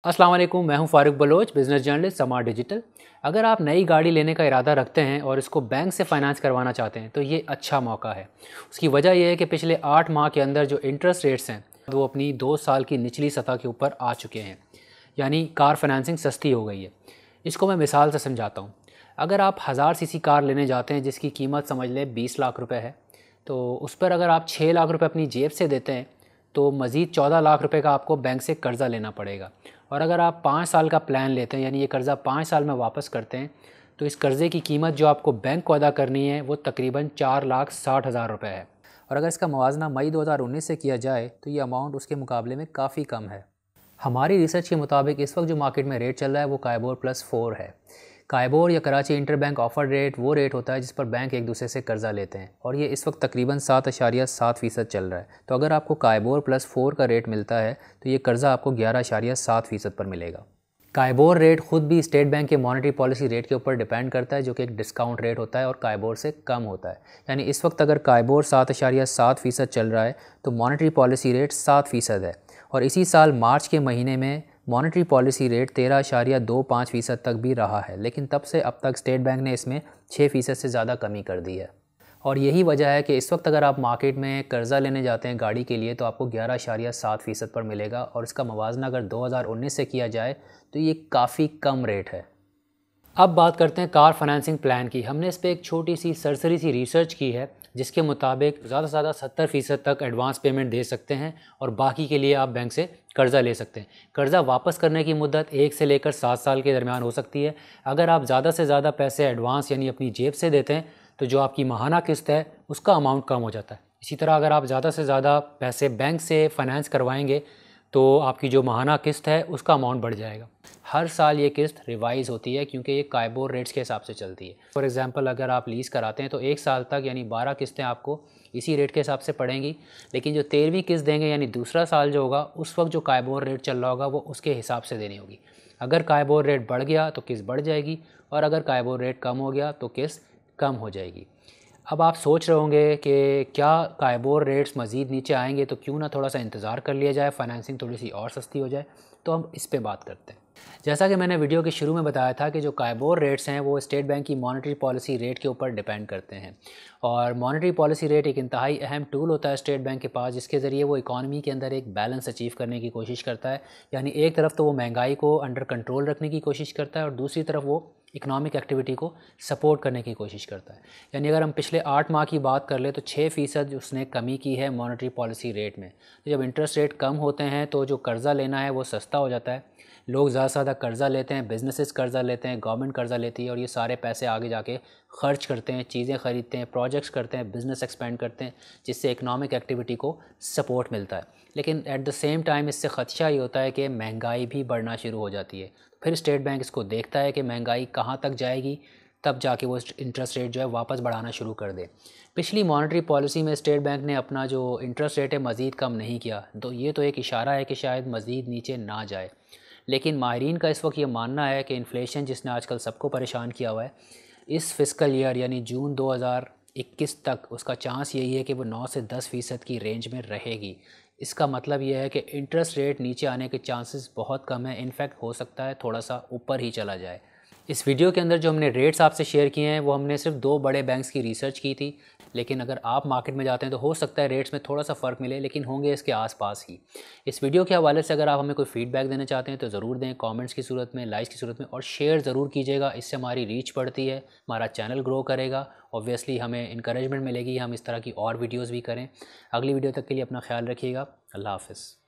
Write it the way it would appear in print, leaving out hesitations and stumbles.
अस्सलाम वालेकुम, मैं हूं Farooq Baloch, business journalist smart digital. अगर आप नई गाड़ी लेने का इरादा रखते हैं और इसको बैंक से फ़ाइनेंस करवाना चाहते हैं तो ये अच्छा मौका है। उसकी वजह यह है कि पिछले 8 माह के अंदर जो इंटरेस्ट रेट्स हैं वो अपनी 2 साल की निचली सतह के ऊपर आ चुके हैं, यानी कार फाइनेंसिंग सस्ती हो गई है। इसको मैं मिसाल से समझाता हूँ। अगर आप 1000 सीसी कार लेने जाते हैं जिसकी कीमत समझ लें 20 लाख रुपये है, तो उस पर अगर आप 6 लाख रुपये अपनी जेब से देते हैं तो मज़ीद 14 लाख रुपए का आपको बैंक से कर्ज़ा लेना पड़ेगा। और अगर आप 5 साल का प्लान लेते हैं, यानी ये कर्ज़ा 5 साल में वापस करते हैं, तो इस कर्ज़े की कीमत जो आपको बैंक को अदा करनी है वो तकरीबन 4,60,000 रुपये है। और अगर इसका मुवाजना मई 2019 से किया जाए तो ये अमाउंट उसके मुकाबले में काफ़ी कम है। हमारी रिसर्च के मुताबिक इस वक्त जो मार्केट में रेट चल रहा है वो काइबोर प्लस 4 है। काइबोर या कराची इंटरबैंक ऑफर रेट वो रेट होता है जिस पर बैंक एक दूसरे से कर्ज़ा लेते हैं, और ये इस वक्त तकरीबन 7.7% चल रहा है। तो अगर आपको काइबोर प्लस 4 का रेट मिलता है तो ये कर्ज़ा आपको 11.7% पर मिलेगा। काइबोर रेट ख़ुद भी स्टेट बैंक के मॉनेटरी पॉलिसी रेट के ऊपर डिपेंड करता है, जो कि एक डिस्काउंट रेट होता है और काइबोर से कम होता है। यानी इस वक्त अगर काइबोर 7.7% चल रहा है तो मॉनेटरी पॉलिसी रेट 7% है, और इसी साल मार्च के महीने में मॉनेटरी पॉलिसी रेट 13.25% तक भी रहा है। लेकिन तब से अब तक स्टेट बैंक ने इसमें 6% से ज़्यादा कमी कर दी है। और यही वजह है कि इस वक्त अगर आप मार्केट में कर्ज़ा लेने जाते हैं गाड़ी के लिए तो आपको 11.7% पर मिलेगा, और इसका मुवाजना अगर 2019 से किया जाए तो ये काफ़ी कम रेट है। अब बात करते हैं कार फाइनेंसिंग प्लान की। हमने इस पर एक छोटी सी सरसरी सी रिसर्च की है जिसके मुताबिक ज़्यादा से ज़्यादा 70% तक एडवांस पेमेंट दे सकते हैं और बाकी के लिए आप बैंक से कर्ज़ा ले सकते हैं। कर्ज़ा वापस करने की मुद्दत 1 से लेकर 7 साल के दरमियान हो सकती है। अगर आप ज़्यादा से ज़्यादा पैसे एडवांस यानी अपनी जेब से देते हैं तो जो आपकी माहाना किस्त है उसका अमाउंट कम हो जाता है। इसी तरह अगर आप ज़्यादा से ज़्यादा पैसे बैंक से फ़ाइनेंस करवाएंगे तो आपकी जो माहाना किस्त है उसका अमाउंट बढ़ जाएगा। हर साल ये किस्त रिवाइज़ होती है क्योंकि ये काइबोर रेट्स के हिसाब से चलती है। फॉर एग्जांपल अगर आप लीज़ कराते हैं तो 1 साल तक यानी 12 किस्तें आपको इसी रेट के हिसाब से पड़ेंगी, लेकिन जो 13वीं किस्त देंगे यानी दूसरा साल जो होगा उस वक्त जो काइबोर रेट चल रहा होगा वो उसके हिसाब से देनी होगी। अगर काइबोर रेट बढ़ गया तो किस्त बढ़ जाएगी, और अगर काइबोर रेट कम हो गया तो किस्त कम हो जाएगी। अब आप सोच रहे होंगे कि क्या काइबोर रेट्स मज़ीद नीचे आएंगे तो क्यों ना थोड़ा सा इंतज़ार कर लिया जाए, फ़ाइनेंसिंग थोड़ी सी और सस्ती हो जाए। तो हम इस पे बात करते हैं। जैसा कि मैंने वीडियो के शुरू में बताया था कि जो काइबोर रेट्स हैं वो स्टेट बैंक की मॉनेटरी पॉलिसी रेट के ऊपर डिपेंड करते हैं, और मॉनेटरी पॉलिसी रेट एक इंतहाई अहम टूल होता है स्टेट बैंक के पास जिसके ज़रिए वो इकॉनमी के अंदर एक बैलेंस अचीव करने की कोशिश करता है। यानी एक तरफ तो वो महंगाई को अंडर कंट्रोल रखने की कोशिश करता है और दूसरी तरफ वो इकोनॉमिक एक्टिविटी को सपोर्ट करने की कोशिश करता है। यानी अगर हम पिछले 8 माह की बात कर लें तो 6% उसने कमी की है मॉनेटरी पॉलिसी रेट में। तो जब इंटरेस्ट रेट कम होते हैं तो जो कर्ज़ा लेना है वो सस्ता हो जाता है। लोग ज़्यादा से ज़्यादा कर्ज़ा लेते हैं, बिजनेसेस कर्ज़ा लेते हैं, गवर्नमेंट कर्ज़ा लेती है, और ये सारे पैसे आगे जाके खर्च करते हैं, चीज़ें ख़रीदते हैं, प्रोजेक्ट्स करते हैं, बिज़नेस एक्सपेंड करते हैं, जिससे इकोनॉमिक एक्टिविटी को सपोर्ट मिलता है। लेकिन एट द सेम टाइम इससे ख़दशा ये होता है कि महंगाई भी बढ़ना शुरू हो जाती है। फिर स्टेट बैंक इसको देखता है कि महंगाई कहाँ तक जाएगी, तब जाके वो इंटरेस्ट रेट जो है वापस बढ़ाना शुरू कर दे। पिछली मॉनेटरी पॉलिसी में स्टेट बैंक ने अपना जो इंटरेस्ट रेट है मज़ीद कम नहीं किया, तो ये तो एक इशारा है कि शायद मज़ीद नीचे ना जाए। लेकिन माहिरीन का इस वक्त ये मानना है कि इन्फ्लेशन जिसने आजकल सबको परेशान किया हुआ है, इस फिस्कल ईयर यानी जून 2021 तक उसका चांस यही है कि वो 9 से 10% की रेंज में रहेगी। इसका मतलब ये है कि इंटरेस्ट रेट नीचे आने के चांसेस बहुत कम है, इनफैक्ट हो सकता है थोड़ा सा ऊपर ही चला जाए। इस वीडियो के अंदर जो हमने रेट्स आपसे शेयर किए हैं वो हमने सिर्फ 2 बड़े बैंक्स की रिसर्च की थी, लेकिन अगर आप मार्केट में जाते हैं तो हो सकता है रेट्स में थोड़ा सा फ़र्क मिले, लेकिन होंगे इसके आसपास ही। इस वीडियो के हवाले से अगर आप हमें कोई फीडबैक देना चाहते हैं तो ज़रूर दें, कमेंट्स की सूरत में, लाइक्स की सूरत में, और शेयर ज़रूर कीजिएगा। इससे हमारी रीच बढ़ती है, हमारा चैनल ग्रो करेगा, ऑब्वियसली हमें इंकरेजमेंट मिलेगी, हम इस तरह की और वीडियोज़ भी करें। अगली वीडियो तक के लिए अपना ख्याल रखिएगा। अल्लाह हाफ़िज़।